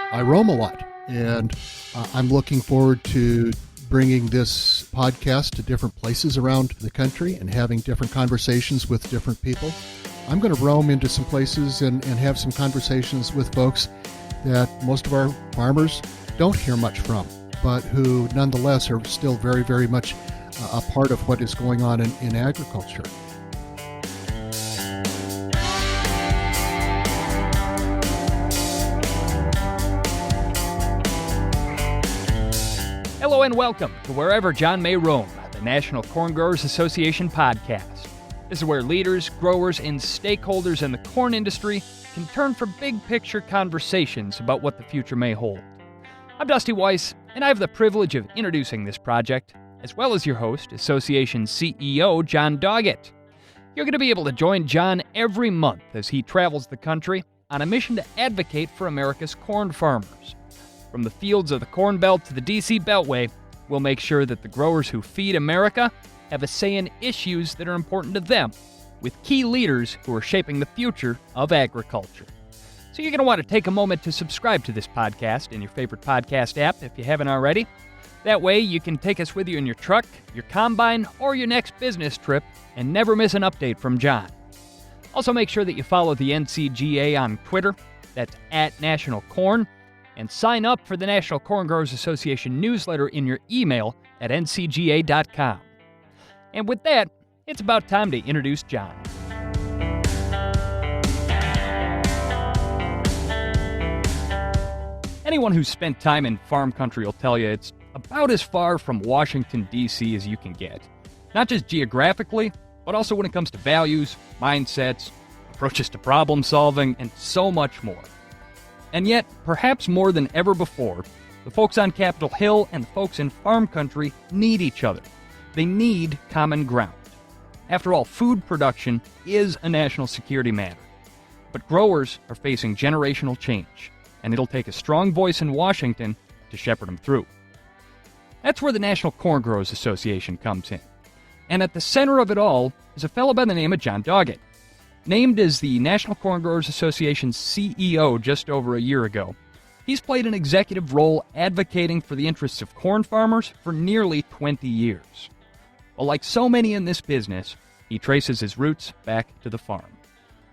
I roam a lot, and I'm looking forward to bringing this podcast to different places around the country and having different conversations with different people. I'm going to roam into some places and have some conversations with folks that most of our farmers don't hear much from, but who nonetheless are still very, very much a part of what is going on in agriculture. Hello and welcome to Wherever Jon May Roam, the National Corn Growers Association podcast. This is where leaders, growers, and stakeholders in the corn industry can turn for big-picture conversations about what the future may hold. I'm Dusty Weiss, and I have the privilege of introducing this project, as well as your host, Association CEO Jon Doggett. You're going to be able to join Jon every month as he travels the country on a mission to advocate for America's corn farmers. From the fields of the Corn Belt to the D.C. Beltway, we'll make sure that the growers who feed America have a say in issues that are important to them, with key leaders who are shaping the future of agriculture. So you're going to want to take a moment to subscribe to this podcast in your favorite podcast app if you haven't already. That way you can take us with you in your truck, your combine, or your next business trip and never miss an update from Jon. Also make sure that you follow the NCGA on Twitter, that's @NationalCorn, and sign up for the National Corn Growers Association newsletter in your email at ncga.com. And with that, it's about time to introduce Jon. Anyone who's spent time in farm country will tell you it's about as far from Washington, D.C. as you can get. Not just geographically, but also when it comes to values, mindsets, approaches to problem solving, and so much more. And yet, perhaps more than ever before, the folks on Capitol Hill and the folks in farm country need each other. They need common ground. After all, food production is a national security matter. But growers are facing generational change, and it'll take a strong voice in Washington to shepherd them through. That's where the National Corn Growers Association comes in. And at the center of it all is a fellow by the name of Jon Doggett. Named as the National Corn Growers Association's CEO just over a year ago, he's played an executive role advocating for the interests of corn farmers for nearly 20 years. Well, like so many in this business, he traces his roots back to the farm.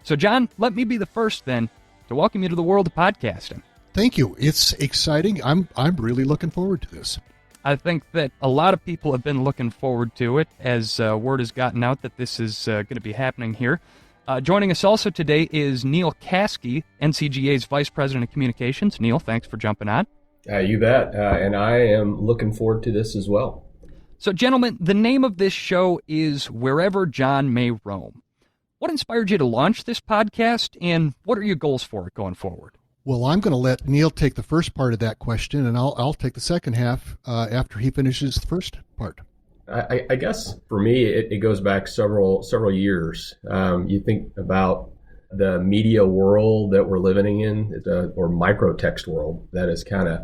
So, Jon, let me be the first, then, to welcome you to the world of podcasting. Thank you. It's exciting. I'm really looking forward to this. I think that a lot of people have been looking forward to it as word has gotten out that this is going to be happening here. Joining us also today is Neil Caskey, NCGA's Vice President of Communications. Neil, thanks for jumping on. You bet. And I am looking forward to this as well. So, gentlemen, the name of this show is Wherever Jon May Roam. What inspired you to launch this podcast, and what are your goals for it going forward? Well, I'm going to let Neil take the first part of that question, and I'll take the second half after he finishes the first part. I guess for me, it goes back several years. You think about the media world that we're living in, or microtext world, that has kind of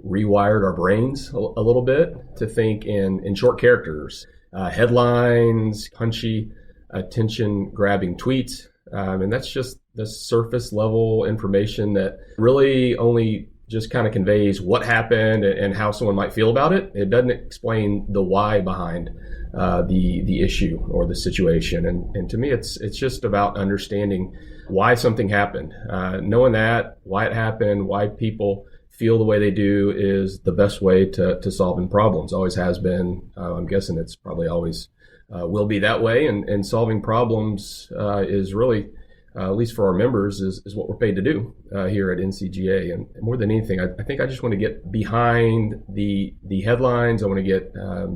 rewired our brains a little bit to think in short characters, headlines, punchy, attention-grabbing tweets. And that's just the surface level information that really only just kind of conveys what happened and how someone might feel about it. It doesn't explain the why behind the issue or the situation. And to me, it's just about understanding why something happened. Knowing that, why it happened, why people feel the way they do is the best way to solving problems. Always has been. I'm guessing it's probably always will be that way. And solving problems is really, at least for our members, is what we're paid to do here at NCGA. And more than anything, I think I just want to get behind the headlines. I want to get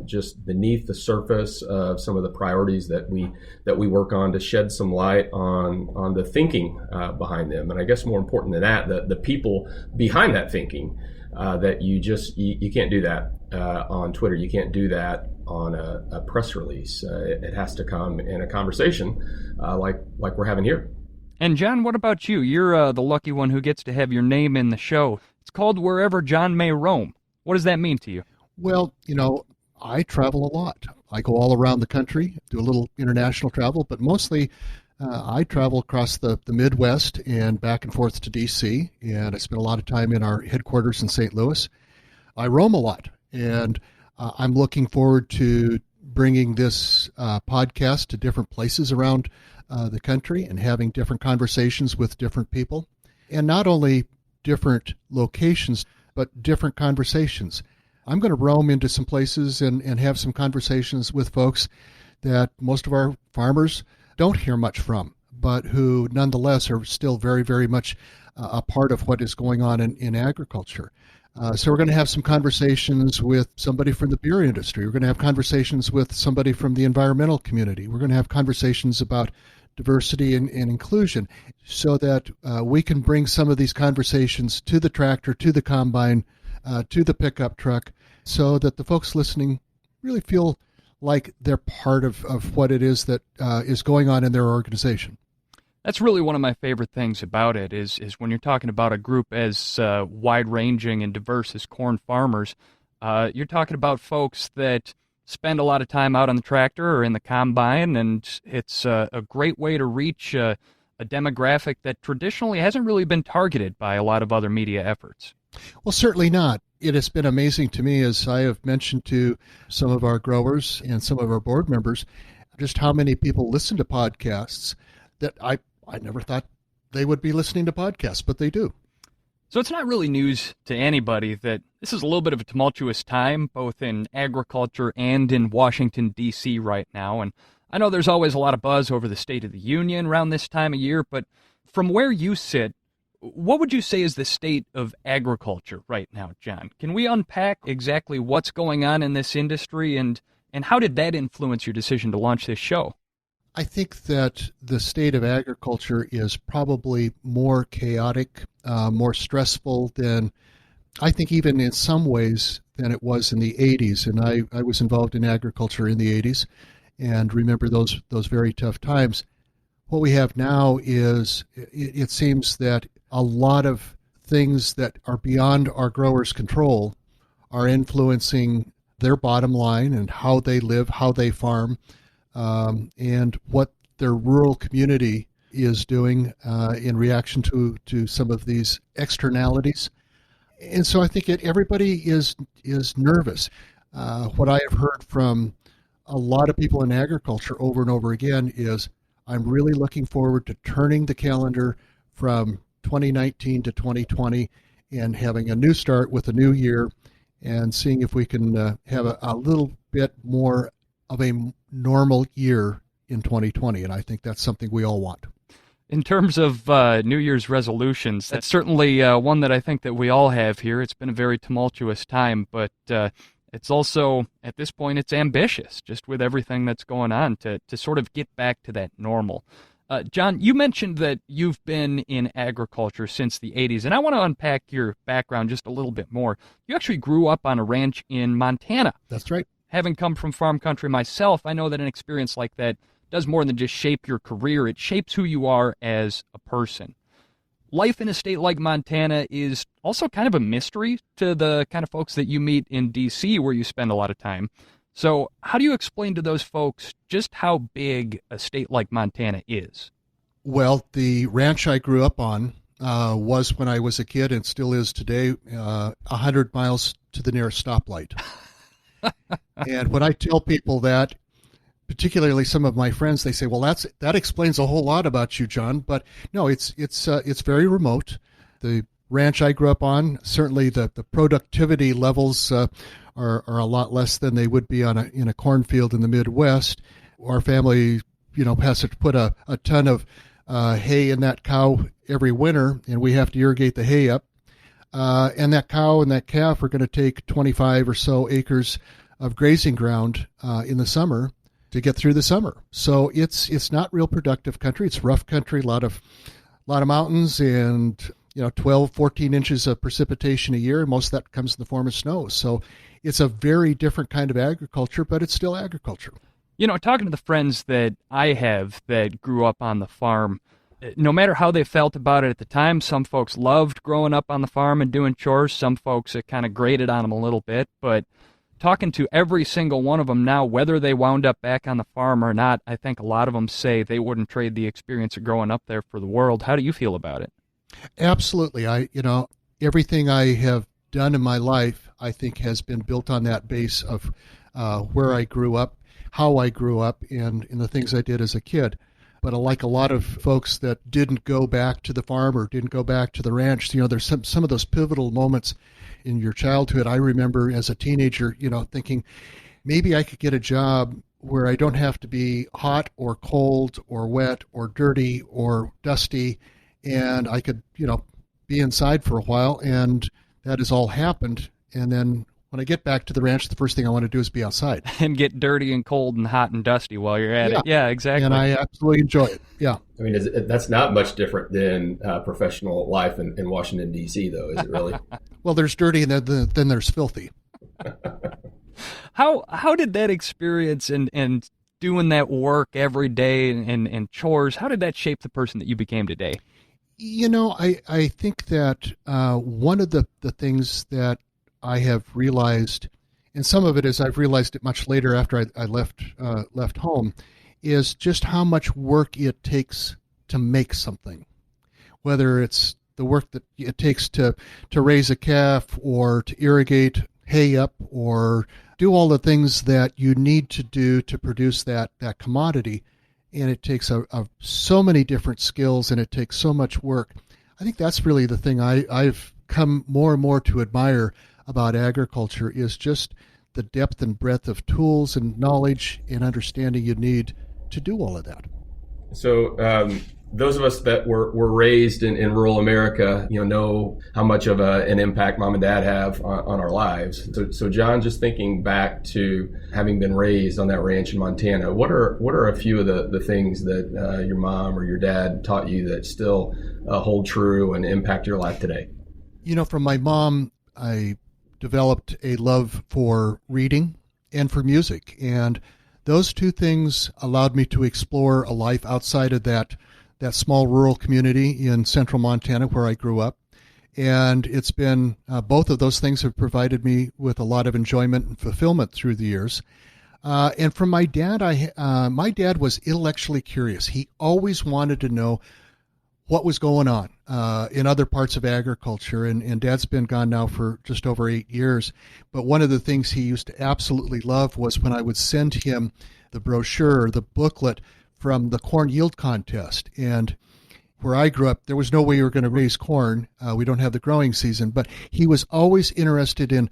just beneath the surface of some of the priorities that we work on to shed some light on the thinking behind them. And I guess more important than that, the people behind that thinking, that you can't do that on Twitter. You can't do that on a press release. It has to come in a conversation like we're having here. And Jon, what about you? You're the lucky one who gets to have your name in the show. It's called Wherever Jon May Roam. What does that mean to you? Well, I travel a lot. I go all around the country, do a little international travel, but mostly I travel across the Midwest and back and forth to D.C., and I spend a lot of time in our headquarters in St. Louis. I roam a lot, and I'm looking forward to bringing this podcast to different places around the country and having different conversations with different people. And not only different locations, but different conversations. I'm going to roam into some places and have some conversations with folks that most of our farmers don't hear much from, but who nonetheless are still very, very much a part of what is going on in agriculture. So we're going to have some conversations with somebody from the beer industry. We're going to have conversations with somebody from the environmental community. We're going to have conversations about diversity and inclusion so that we can bring some of these conversations to the tractor, to the combine, to the pickup truck, so that the folks listening really feel like they're part of what it is that is going on in their organization. That's really one of my favorite things about it is when you're talking about a group as wide-ranging and diverse as corn farmers, you're talking about folks that spend a lot of time out on the tractor or in the combine, and it's a great way to reach a demographic that traditionally hasn't really been targeted by a lot of other media efforts. Well, certainly not. It has been amazing to me, as I have mentioned to some of our growers and some of our board members, just how many people listen to podcasts that I never thought they would be listening to podcasts, but they do. So it's not really news to anybody that this is a little bit of a tumultuous time, both in agriculture and in Washington, D.C. right now. And I know there's always a lot of buzz over the State of the Union around this time of year, but from where you sit, what would you say is the state of agriculture right now, Jon? Can we unpack exactly what's going on in this industry, and how did that influence your decision to launch this show? I think that the state of agriculture is probably more chaotic, more stressful than, I think even in some ways, than it was in the 80s. And I was involved in agriculture in the 80s and remember those very tough times. What we have now is, it seems that a lot of things that are beyond our growers' control are influencing their bottom line and how they live, how they farm, and what their rural community is doing in reaction to some of these externalities. And so I think everybody is nervous. What I have heard from a lot of people in agriculture over and over again is, I'm really looking forward to turning the calendar from 2019 to 2020 and having a new start with a new year and seeing if we can have a little bit more of a normal year in 2020. And I think that's something we all want. In terms of New Year's resolutions, that's certainly one that I think that we all have here. It's been a very tumultuous time, but it's also, at this point, it's ambitious, just with everything that's going on, to sort of get back to that normal. Jon, you mentioned that you've been in agriculture since the 80s, and I want to unpack your background just a little bit more. You actually grew up on a ranch in Montana. That's right. Having come from farm country myself, I know that an experience like that does more than just shape your career. It shapes who you are as a person. Life in a state like Montana is also kind of a mystery to the kind of folks that you meet in D.C., where you spend a lot of time. So how do you explain to those folks just how big a state like Montana is? Well, the ranch I grew up on was, when I was a kid, and still is today, 100 miles to the nearest stoplight. And when I tell people that, particularly some of my friends, they say, "Well, that explains a whole lot about you, Jon." But no, it's very remote. The ranch I grew up on, certainly the productivity levels are a lot less than they would be in a cornfield in the Midwest. Our family, has to put a ton of hay in that cow every winter, and we have to irrigate the hay up. And that cow and that calf are going to take 25 or so acres of grazing ground in the summer to get through the summer. So it's not real productive country. It's rough country, a lot of mountains, and 12, 14 inches of precipitation a year. Most of that comes in the form of snow. So it's a very different kind of agriculture, but it's still agriculture. Talking to the friends that I have that grew up on the farm, no matter how they felt about it at the time, some folks loved growing up on the farm and doing chores. Some folks, it kind of grated on them a little bit. But talking to every single one of them now, whether they wound up back on the farm or not, I think a lot of them say they wouldn't trade the experience of growing up there for the world. How do you feel about it? Absolutely. Everything I have done in my life, I think, has been built on that base of where I grew up, how I grew up, and the things I did as a kid. But like a lot of folks that didn't go back to the farm or didn't go back to the ranch, there's some of those pivotal moments in your childhood. I remember as a teenager, thinking maybe I could get a job where I don't have to be hot or cold or wet or dirty or dusty, and I could, be inside for a while, and that has all happened. And then when I get back to the ranch, the first thing I want to do is be outside. And get dirty and cold and hot and dusty while you're at it. Yeah, exactly. And I absolutely enjoy it. Yeah. I mean, that's not much different than professional life in Washington, D.C., though, is it really? Well, there's dirty and then there's filthy. How did that experience and doing that work every day and chores, how did that shape the person that you became today? I think that one of the things that I have realized, and some of it is I've realized it much later after I left home, is just how much work it takes to make something. Whether it's the work that it takes to raise a calf or to irrigate hay up or do all the things that you need to do to produce that commodity. And it takes so many different skills, and it takes so much work. I think that's really the thing I've come more and more to admire about agriculture, is just the depth and breadth of tools and knowledge and understanding you need to do all of that. So those of us that were raised in rural America, know how much of an impact mom and dad have on our lives. So Jon, just thinking back to having been raised on that ranch in Montana, what are a few of the things that your mom or your dad taught you that still hold true and impact your life today? From my mom, I developed a love for reading and for music, and those two things allowed me to explore a life outside of that small rural community in central Montana where I grew up. And it's been, both of those things have provided me with a lot of enjoyment and fulfillment through the years. And from my dad, my dad was intellectually curious. He always wanted to know what was going on in other parts of agriculture. And Dad's been gone now for just over 8 years. But one of the things he used to absolutely love was when I would send him the brochure, the booklet from the corn yield contest. And where I grew up, there was no way you were going to raise corn. We don't have the growing season. But he was always interested in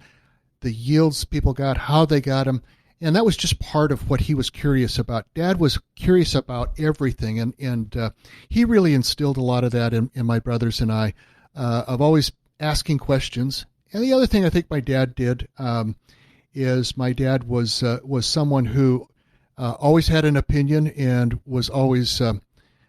the yields people got, how they got them. And that was just part of what he was curious about. Dad was curious about everything, and he really instilled a lot of that in my brothers and I, of always asking questions. And the other thing I think my dad did is my dad was someone who always had an opinion and was always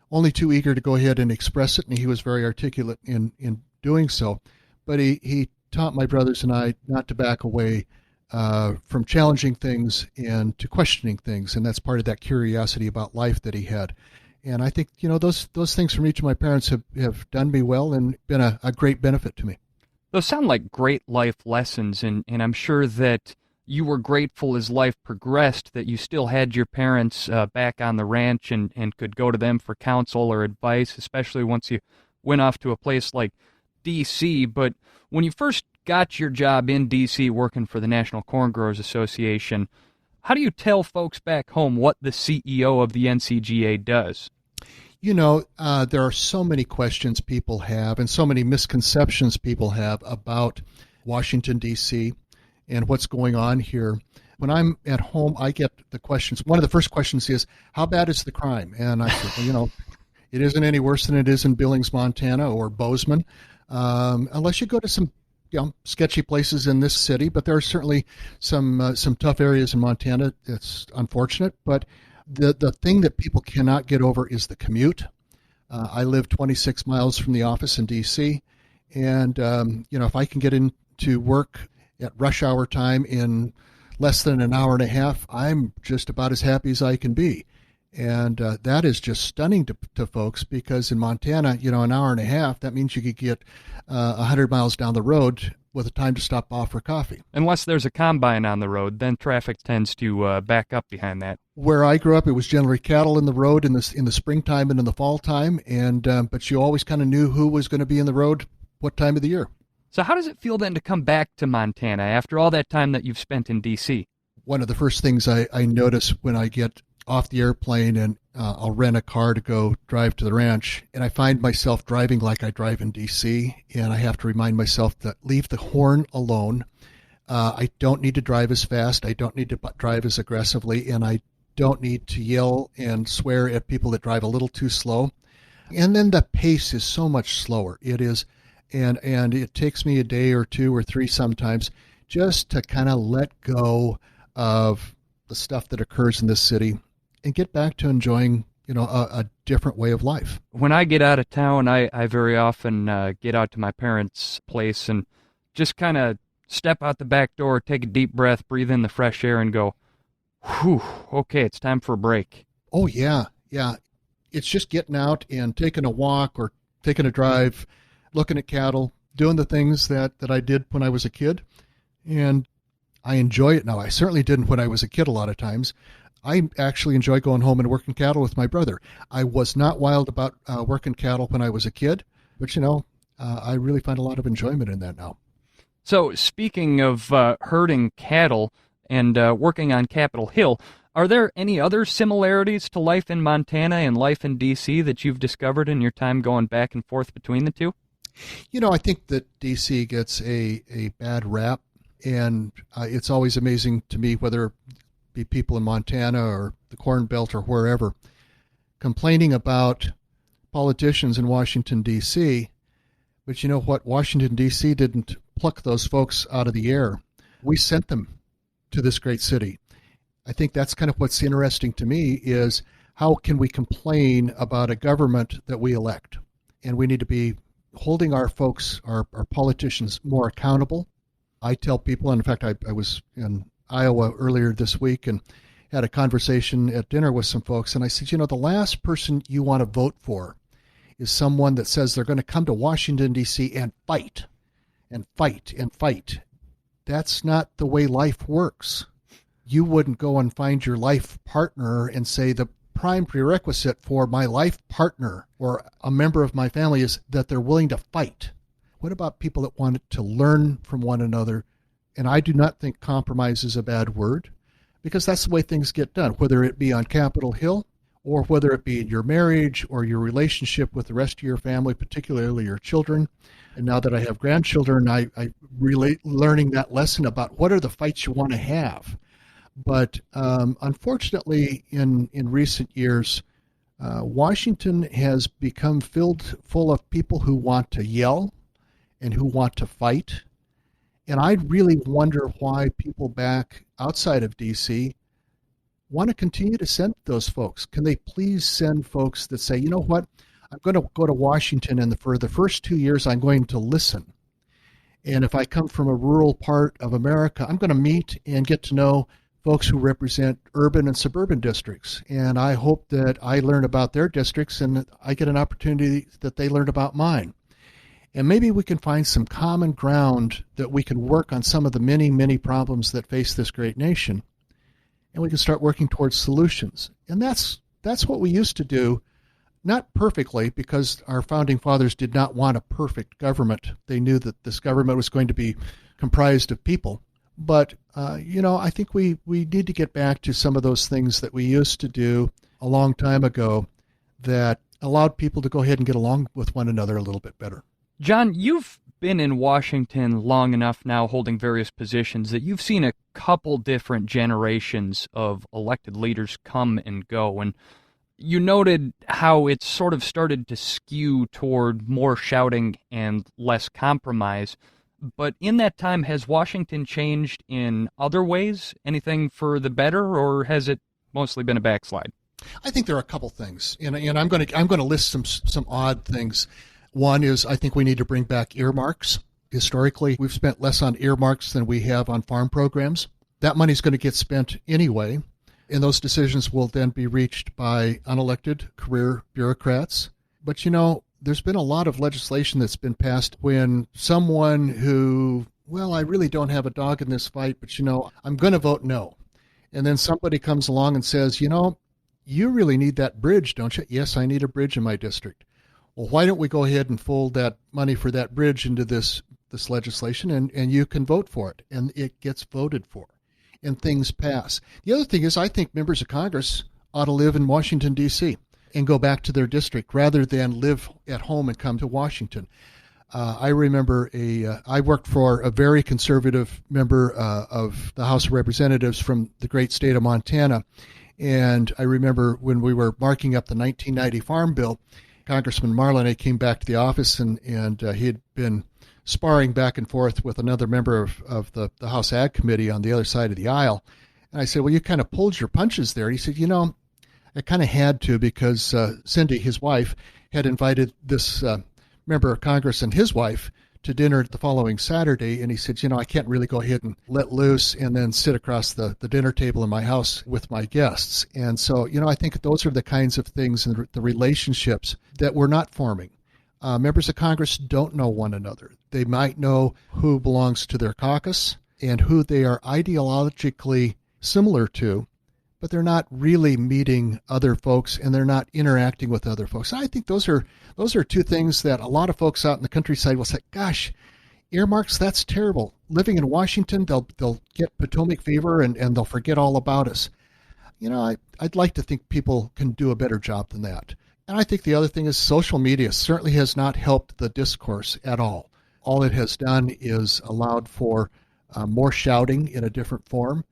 only too eager to go ahead and express it, and he was very articulate in doing so. But he taught my brothers and I not to back away from challenging things and to questioning things, and that's part of that curiosity about life that he had. And I think those things from each of my parents have done me well and been a great benefit to me. Those sound like great life lessons, and I'm sure that you were grateful as life progressed that you still had your parents back on the ranch and could go to them for counsel or advice, especially once you went off to a place like D.C. But when you first got your job in D.C. working for the National Corn Growers Association, how do you tell folks back home what the CEO of the NCGA does? There are so many questions people have and so many misconceptions people have about Washington, D.C. and what's going on here. When I'm at home, I get the questions. One of the first questions is, how bad is the crime? And I said, it isn't any worse than it is in Billings, Montana or Bozeman, unless you go to some sketchy places in this city, but there are certainly some tough areas in Montana. It's unfortunate, but the thing that people cannot get over is the commute. I live 26 miles from the office in D.C., and if I can get into work at rush hour time in less than an hour and a half, I'm just about as happy as I can be. And that is just stunning to folks, because in Montana, an hour and a half, that means you could get 100 miles down the road with a time to stop off for coffee. Unless there's a combine on the road, then traffic tends to back up behind that. Where I grew up, it was generally cattle in the road in the springtime and in the fall time, and but you always kind of knew who was going to be in the road what time of the year. So how does it feel then to come back to Montana after all that time that you've spent in D.C.? One of the first things I notice when I get off the airplane and I'll rent a car to go drive to the ranch, and I find myself driving like I drive in D.C., and I have to remind myself to leave the horn alone. I don't need to drive as fast. I don't need to drive as aggressively, and I don't need to yell and swear at people that drive a little too slow. And then the pace is so much slower. It is, and it takes me a day or two or three sometimes just to kind of let go of the stuff that occurs in this city and get back to enjoying, a different way of life. When I get out of town, I very often get out to my parents' place and just kind of step out the back door, take a deep breath, breathe in the fresh air, and go, whew, okay, it's time for a break. Oh, yeah. It's just getting out and taking a walk or taking a drive, looking at cattle, doing the things that I did when I was a kid. And I enjoy it now. I certainly didn't when I was a kid a lot of times. I actually enjoy going home and working cattle with my brother. I was not wild about working cattle when I was a kid, but, I really find a lot of enjoyment in that now. So speaking of herding cattle and working on Capitol Hill, are there any other similarities to life in Montana and life in D.C. that you've discovered in your time going back and forth between the two? I think that D.C. gets a bad rap, and it's always amazing to me, whether it be people in Montana or the Corn Belt or wherever, complaining about politicians in Washington, D.C., but you know what? Washington, D.C. didn't pluck those folks out of the air. We sent them to this great city. I think that's kind of what's interesting to me is how can we complain about a government that we elect? And we need to be holding our folks, our politicians, more accountable. I tell people, and in fact, I was in Iowa earlier this week and had a conversation at dinner with some folks, and I said, the last person you want to vote for is someone that says they're going to come to Washington, D.C. and fight and fight and fight. That's not the way life works. You wouldn't go and find your life partner and say the prime prerequisite for my life partner or a member of my family is that they're willing to fight. What about people that want to learn from one another? And I do not think compromise is a bad word, because that's the way things get done, whether it be on Capitol Hill or whether it be in your marriage or your relationship with the rest of your family, particularly your children. And now that I have grandchildren, I relate learning that lesson about what are the fights you want to have. But unfortunately, in recent years, Washington has become full of people who want to yell and who want to fight. And I really wonder why people back outside of D.C. want to continue to send those folks. Can they please send folks that say, you know what, I'm going to go to Washington, and for the first 2 years, I'm going to listen. And if I come from a rural part of America, I'm going to meet and get to know folks who represent urban and suburban districts. And I hope that I learn about their districts and that I get an opportunity that they learn about mine. And maybe we can find some common ground that we can work on some of the many, many problems that face this great nation. And we can start working towards solutions. And that's what we used to do, not perfectly, because our founding fathers did not want a perfect government. They knew that this government was going to be comprised of people. But, I think we need to get back to some of those things that we used to do a long time ago that allowed people to go ahead and get along with one another a little bit better. Jon, you've been in Washington long enough now holding various positions that you've seen a couple different generations of elected leaders come and go. And you noted how it sort of started to skew toward more shouting and less compromise. But in that time, has Washington changed in other ways? Anything for the better, or has it mostly been a backslide? I think there are a couple things, and I'm going to list some odd things. One is I think we need to bring back earmarks. Historically, we've spent less on earmarks than we have on farm programs. That money's going to get spent anyway. And those decisions will then be reached by unelected career bureaucrats. But, there's been a lot of legislation that's been passed when someone who, well, I really don't have a dog in this fight, but, I'm going to vote no. And then somebody comes along and says, you really need that bridge, don't you? Yes, I need a bridge in my district. Well, why don't we go ahead and fold that money for that bridge into this legislation, and you can vote for it, and it gets voted for, and things pass. The other thing is, I think members of Congress ought to live in Washington, D.C., and go back to their district rather than live at home and come to Washington. I remember I worked for a very conservative member of the House of Representatives from the great state of Montana, and I remember when we were marking up the 1990 Farm Bill, Congressman Marlin came back to the office, and he had been sparring back and forth with another member of the House Ag Committee on the other side of the aisle. And I said, well, you kind of pulled your punches there. And he said, I kind of had to, because Cindy, his wife, had invited this member of Congress and his wife to dinner the following Saturday. And he said, I can't really go ahead and let loose and then sit across the dinner table in my house with my guests. And so, I think those are the kinds of things and the relationships that we're not forming. Members of Congress don't know one another. They might know who belongs to their caucus and who they are ideologically similar to, but they're not really meeting other folks, and they're not interacting with other folks. I think those are two things that a lot of folks out in the countryside will say, gosh, earmarks, that's terrible. Living in Washington, they'll get Potomac fever and they'll forget all about us. I'd like to think people can do a better job than that. And I think the other thing is social media certainly has not helped the discourse at all. All it has done is allowed for more shouting in a different form.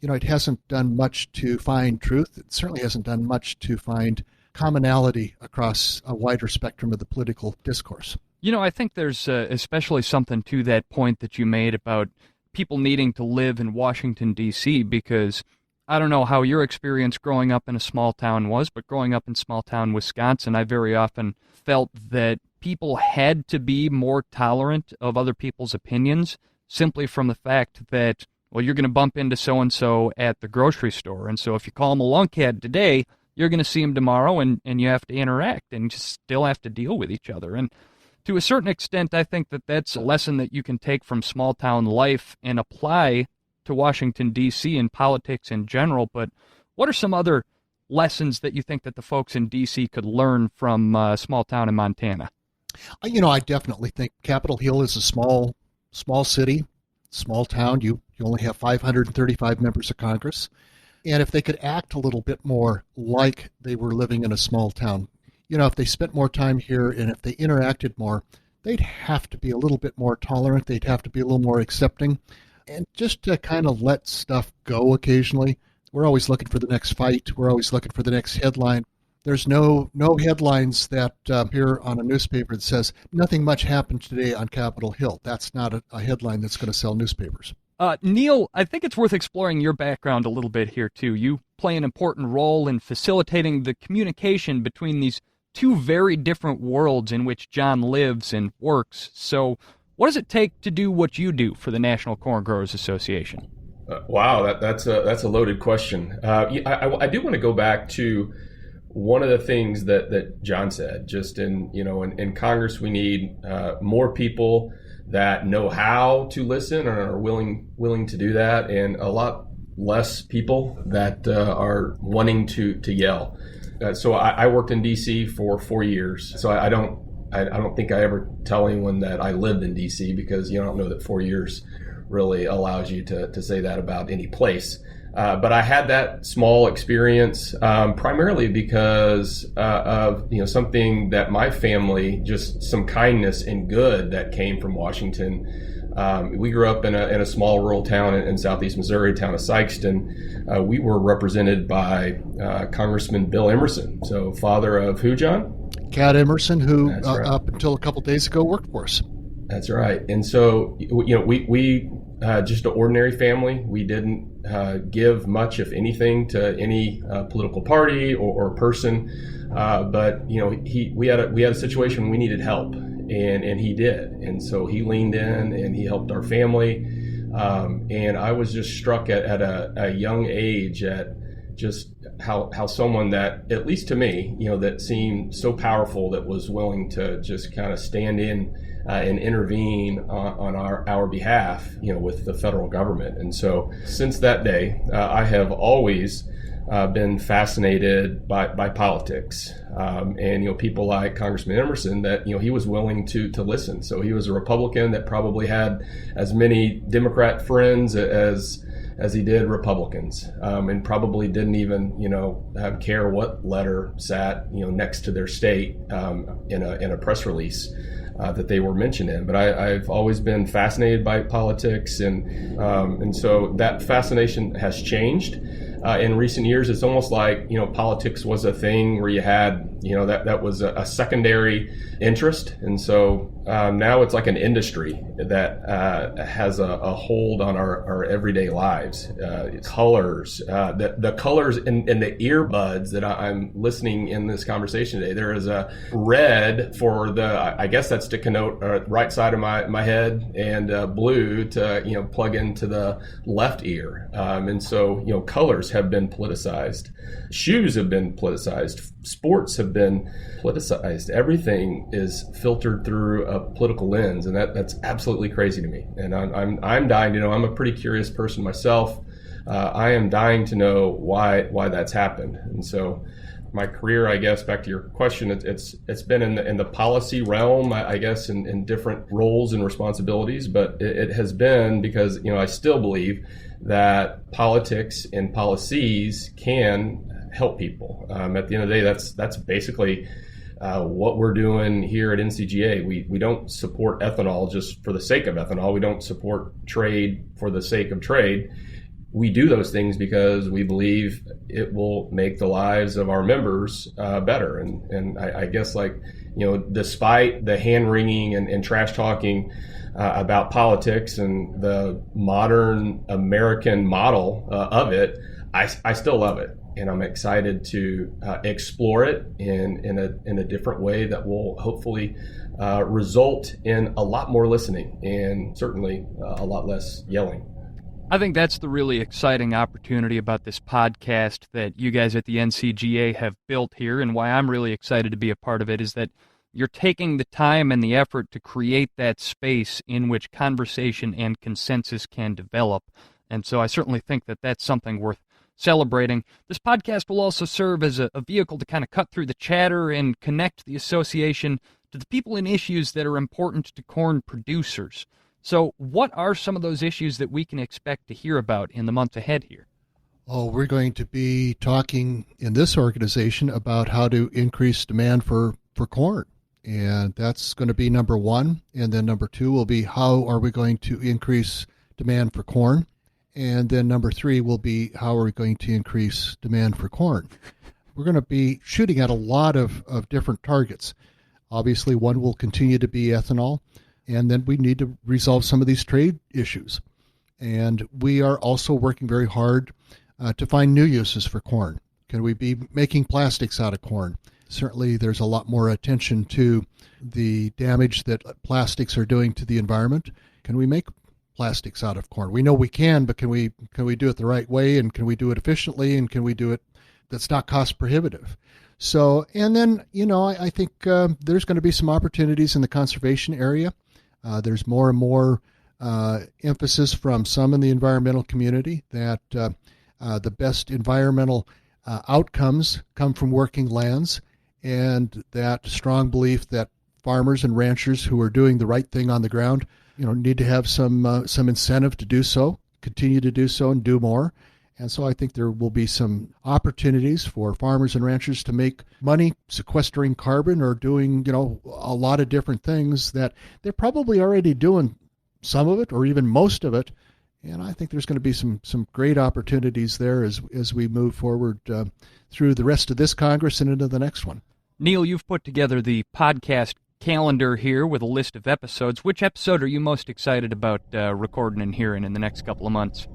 It hasn't done much to find truth. It certainly hasn't done much to find commonality across a wider spectrum of the political discourse. I think there's especially something to that point that you made about people needing to live in Washington, D.C., because I don't know how your experience growing up in a small town was, but growing up in small town Wisconsin, I very often felt that people had to be more tolerant of other people's opinions simply from the fact that, well, you're going to bump into so-and-so at the grocery store, and so if you call them a lunkhead today, you're going to see them tomorrow, and you have to interact, and you still have to deal with each other. And to a certain extent, I think that that's a lesson that you can take from small-town life and apply to Washington, D.C. and politics in general. But what are some other lessons that you think that the folks in D.C. could learn from small town in Montana? I definitely think Capitol Hill is a small city, small town. You only have 535 members of Congress. And if they could act a little bit more like they were living in a small town, if they spent more time here and if they interacted more, they'd have to be a little bit more tolerant. They'd have to be a little more accepting. And just to kind of let stuff go occasionally. We're always looking for the next fight. We're always looking for the next headline. There's no headlines that appear on a newspaper that says, nothing much happened today on Capitol Hill. That's not a headline that's going to sell newspapers. Neil, I think it's worth exploring your background a little bit here, too. You play an important role in facilitating the communication between these two very different worlds in which Jon lives and works. So what does it take to do what you do for the National Corn Growers Association? Wow, that's a loaded question. I do want to go back to one of the things that Jon said. Just in Congress, we need more people that know how to listen and are willing to do that, and a lot less people that are wanting to yell. So I worked in D.C. for 4 years. So I don't think I ever tell anyone that I lived in D.C. because you don't know that 4 years really allows you to say that about any place. But I had that small experience primarily because of something that my family, just some kindness and good that came from Washington. We grew up in a small rural town in southeast Missouri, town of Sykeston. We were represented by Congressman Bill Emerson, so father of who, Jon? Cat Emerson, who right. Up until a couple days ago worked for us. That's right. And so, we just an ordinary family. We didn't give much, if anything, to any political party or person. But we had a situation we needed help, and he did. And so he leaned in and he helped our family. And I was just struck at a young age at just how someone that, at least to me, that seemed so powerful, that was willing to just kind of stand in and intervene on our behalf, with the federal government. And so since that day, I have always been fascinated by politics, and people like Congressman Emerson, that he was willing to listen. So he was a Republican that probably had as many Democrat friends as he did Republicans, and probably didn't even care what letter sat next to their state in a press release that they were mentioned in. But I've always been fascinated by politics, and so that fascination has changed. In recent years, it's almost like, politics was a thing where you had, that was a secondary interest. And so now it's like an industry that has a hold on our everyday lives. Colors, the colors in the earbuds that I'm listening in this conversation today. There is a red for I guess that's to connote right side of my head, and blue to, plug into the left ear. And so, colors have been politicized. Shoes have been politicized. Sports have been politicized. Everything is filtered through a political lens, and that's absolutely crazy to me. And I'm dying to know. I'm a pretty curious person myself. I am dying to know why that's happened. And so my career, I guess, back to your question, it's been in the policy realm, I guess, in different roles and responsibilities, but it has been because, I still believe that politics and policies can help people. At the end of the day, that's basically what we're doing here at NCGA. We don't support ethanol just for the sake of ethanol. We don't support trade for the sake of trade. We do those things because we believe it will make the lives of our members better. And I guess, despite the hand-wringing and trash talking about politics and the modern American model of it, I still love it. And I'm excited to explore it in a different way that will hopefully result in a lot more listening and certainly a lot less yelling. I think that's the really exciting opportunity about this podcast that you guys at the NCGA have built here, and why I'm really excited to be a part of it is that you're taking the time and the effort to create that space in which conversation and consensus can develop. And so I certainly think that that's something worth celebrating. This podcast will also serve as a vehicle to kind of cut through the chatter and connect the association to the people and issues that are important to corn producers. So what are some of those issues that we can expect to hear about in the months ahead here? Oh, we're going to be talking in this organization about how to increase demand for corn. And that's going to be number one. And then number two will be how are we going to increase demand for corn? And then number three will be how are we going to increase demand for corn? We're going to be shooting at a lot of different targets. Obviously, one will continue to be ethanol. And then we need to resolve some of these trade issues. And we are also working very hard to find new uses for corn. Can we be making plastics out of corn? Certainly there's a lot more attention to the damage that plastics are doing to the environment. Can we make plastics out of corn? We know we can, but can we do it the right way? And can we do it efficiently? And can we do it that's not cost prohibitive? So, and then, I think there's going to be some opportunities in the conservation area. There's more and more emphasis from some in the environmental community that the best environmental outcomes come from working lands, and that strong belief that farmers and ranchers who are doing the right thing on the ground, need to have some incentive to do so, continue to do so, and do more. And so I think there will be some opportunities for farmers and ranchers to make money sequestering carbon or doing, a lot of different things that they're probably already doing some of it or even most of it. And I think there's going to be some great opportunities there as we move forward through the rest of this Congress and into the next one. Neil, you've put together the podcast calendar here with a list of episodes. Which episode are you most excited about recording and hearing in the next couple of months?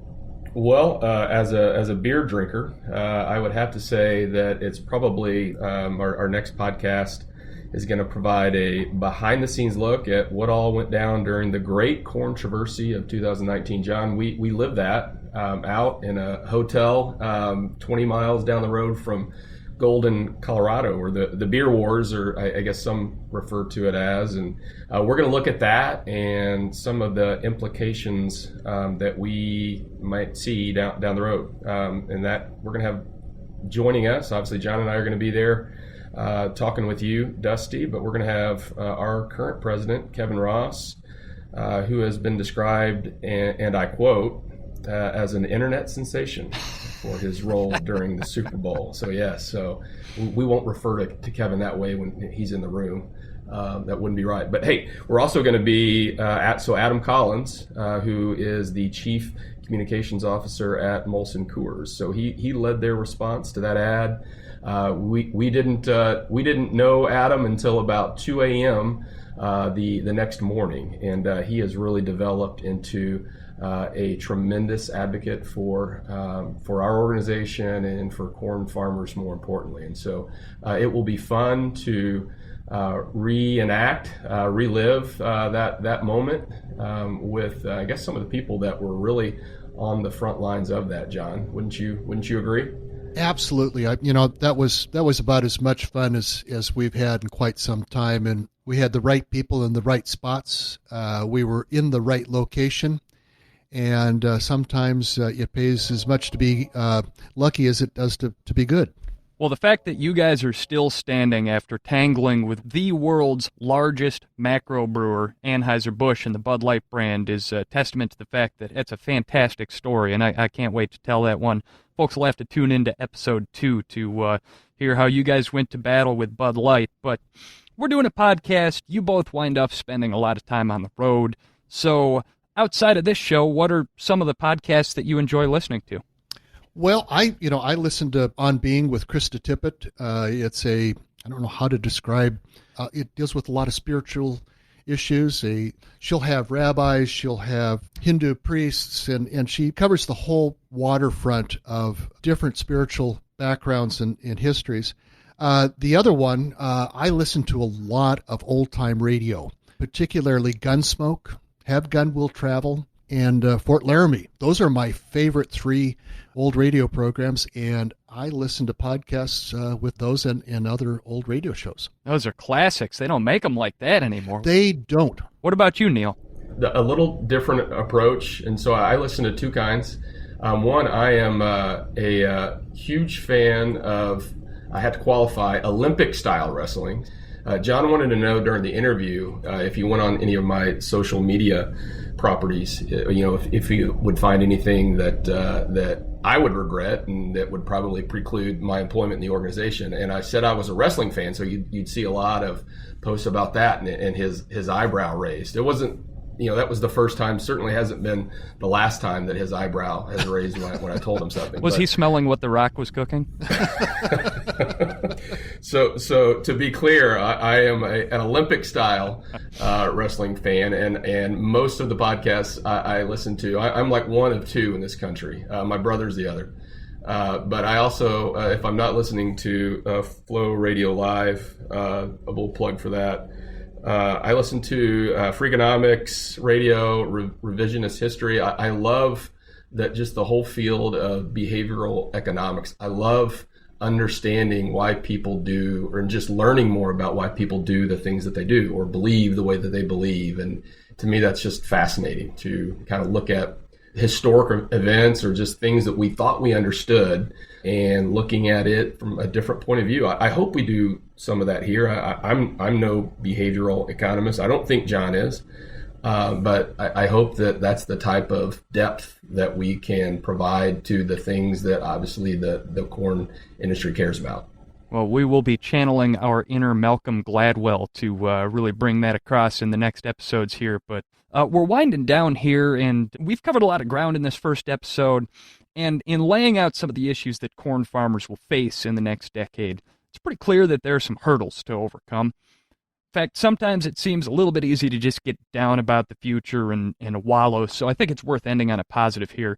Well, as a beer drinker, I would have to say that it's probably our next podcast is going to provide a behind-the-scenes look at what all went down during the great controversy of 2019. Jon, we lived that out in a hotel 20 miles down the road from Golden, Colorado, where the beer wars, or I guess some refer to it as, and we're going to look at that and some of the implications that we might see down the road, and that we're going to have joining us. Obviously, Jon and I are going to be there talking with you, Dusty, but we're going to have our current president, Kevin Ross, who has been described, and I quote, as an internet sensation for his role during the Super Bowl. So yes, so we won't refer to Kevin that way when he's in the room. That wouldn't be right. But hey, we're also going to be so Adam Collins, who is the Chief Communications Officer at Molson Coors. So he led their response to that ad. We didn't know Adam until about 2 a.m. The next morning, and he has really developed into a tremendous advocate for our organization and for corn farmers, more importantly. And so it will be fun to relive that moment with I guess some of the people that were really on the front lines of that. Jon, wouldn't you agree? Absolutely. That was about as much fun as we've had in quite some time, and we had the right people in the right spots. We were in the right location. And sometimes it pays as much to be lucky as it does to be good. Well, the fact that you guys are still standing after tangling with the world's largest macro brewer, Anheuser-Busch, and the Bud Light brand is a testament to the fact that it's a fantastic story, and I can't wait to tell that one. Folks will have to tune into episode 2 to hear how you guys went to battle with Bud Light. But we're doing a podcast. You both wind up spending a lot of time on the road. So outside of this show, what are some of the podcasts that you enjoy listening to? Well, I listen to On Being with Krista Tippett. It's I don't know how to describe, it deals with a lot of spiritual issues. She'll have rabbis, she'll have Hindu priests, and she covers the whole waterfront of different spiritual backgrounds and histories. The other one, I listen to a lot of old-time radio, particularly Gunsmoke, Have Gun Will Travel, and Fort Laramie. Those are my favorite 3 old radio programs, and I listen to podcasts with those and other old radio shows. Those are classics. They don't make them like that anymore. They don't. What about you, Neil? A little different approach, and so I listen to 2 kinds. One, I am a huge fan of, I had to qualify, Olympic-style wrestling. Jon wanted to know during the interview if you went on any of my social media properties, if you would find anything that I would regret and that would probably preclude my employment in the organization. And I said I was a wrestling fan, so you'd see a lot of posts about that, and his eyebrow raised. It wasn't, that was the first time, certainly hasn't been the last time that his eyebrow has raised when I told him something. Was he smelling what The Rock was cooking? So to be clear, I am an Olympic-style wrestling fan, and most of the podcasts I listen to, I'm like one of 2 in this country. My brother's the other. But I also, if I'm not listening to Flow Radio Live, a little plug for that, I listen to Freakonomics Radio, Revisionist History. I love that, just the whole field of behavioral economics. I love understanding why people do, or just learning more about why people do the things that they do or believe the way that they believe. And to me, that's just fascinating to kind of look at historic events or just things that we thought we understood and looking at it from a different point of view. I hope we do some of that here. I'm no behavioral economist. I don't think Jon is. But I hope that that's the type of depth that we can provide to the things that obviously the corn industry cares about. Well, we will be channeling our inner Malcolm Gladwell to really bring that across in the next episodes here. But we're winding down here, and we've covered a lot of ground in this first episode. And in laying out some of the issues that corn farmers will face in the next decade, it's pretty clear that there are some hurdles to overcome. In fact, sometimes it seems a little bit easy to just get down about the future and wallow, so I think it's worth ending on a positive here.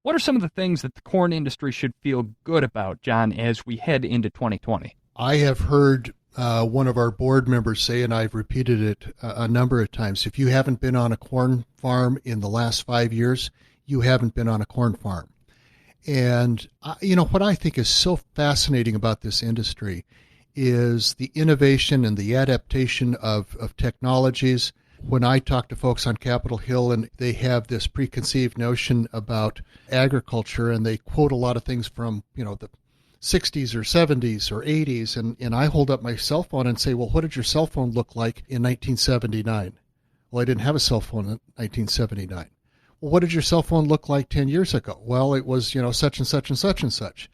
What are some of the things that the corn industry should feel good about, Jon, as we head into 2020? I have heard one of our board members say, and I've repeated it a number of times, if you haven't been on a corn farm in the last 5 years, you haven't been on a corn farm. And, what I think is so fascinating about this industry is the innovation and the adaptation of technologies. When I talk to folks on Capitol Hill and they have this preconceived notion about agriculture and they quote a lot of things from, the 60s or 70s or 80s, and I hold up my cell phone and say, well, what did your cell phone look like in 1979? Well, I didn't have a cell phone in 1979. Well, what did your cell phone look like 10 years ago? Well, it was, such and such and such and such.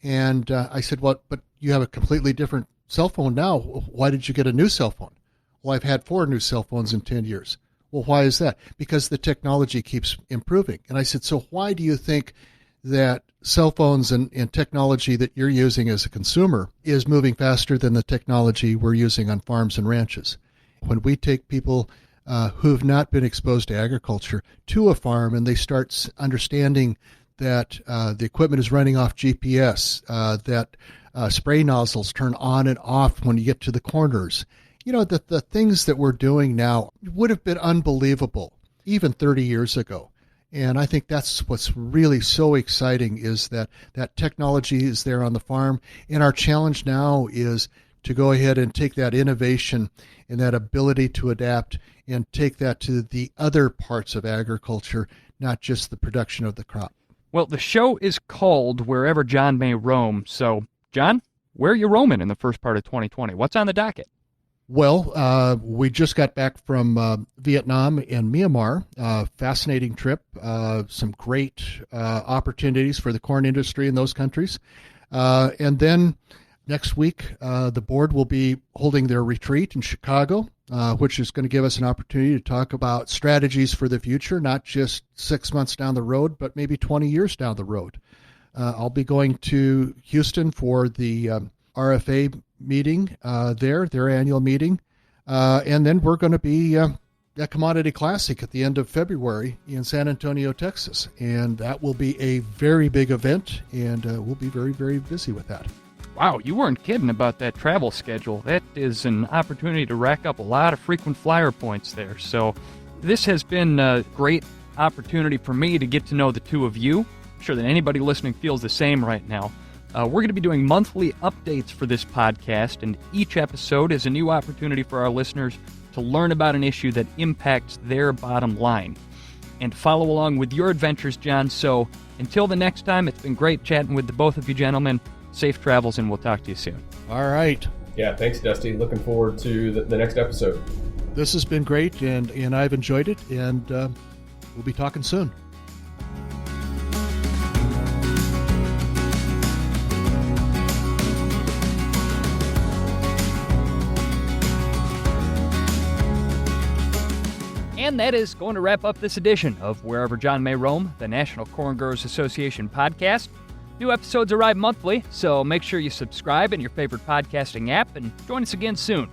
And I said, well, but you have a completely different cell phone now. Why did you get a new cell phone? Well, I've had 4 new cell phones in 10 years. Well, why is that? Because the technology keeps improving. And I said, so why do you think that cell phones and technology that you're using as a consumer is moving faster than the technology we're using on farms and ranches? When we take people who've not been exposed to agriculture to a farm and they start understanding that the equipment is running off GPS, that spray nozzles turn on and off when you get to the corners. The things that we're doing now would have been unbelievable even 30 years ago. And I think that's what's really so exciting is that technology is there on the farm. And our challenge now is to go ahead and take that innovation and that ability to adapt and take that to the other parts of agriculture, not just the production of the crop. Well, the show is called Wherever Jon May Roam. So, Jon, where are you roaming in the first part of 2020? What's on the docket? Well, we just got back from Vietnam and Myanmar. Fascinating trip. Some great opportunities for the corn industry in those countries. And then next week, the board will be holding their retreat in Chicago, which is going to give us an opportunity to talk about strategies for the future, not just 6 months down the road, but maybe 20 years down the road. I'll be going to Houston for the RFA meeting their annual meeting. And then we're going to be at Commodity Classic at the end of February in San Antonio, Texas. And that will be a very big event, and we'll be very, very busy with that. Wow, you weren't kidding about that travel schedule. That is an opportunity to rack up a lot of frequent flyer points there. So this has been a great opportunity for me to get to know the two of you. I'm sure that anybody listening feels the same right now. We're going to be doing monthly updates for this podcast, and each episode is a new opportunity for our listeners to learn about an issue that impacts their bottom line and follow along with your adventures, Jon. So until the next time, it's been great chatting with the both of you gentlemen. Safe travels, and we'll talk to you soon. All right. Yeah, thanks, Dusty. Looking forward to the next episode. This has been great, and I've enjoyed it, and we'll be talking soon. And that is going to wrap up this edition of Wherever Jon May Roam, the National Corn Growers Association podcast. New episodes arrive monthly, so make sure you subscribe in your favorite podcasting app and join us again soon.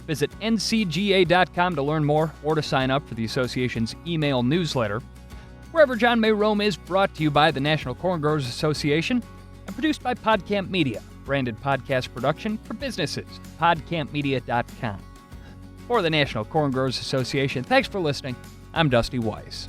Visit ncga.com to learn more or to sign up for the association's email newsletter. Wherever Jon May Roam is brought to you by the National Corn Growers Association and produced by PodCamp Media, branded podcast production for businesses, podcampmedia.com. For the National Corn Growers Association, thanks for listening. I'm Dusty Weiss.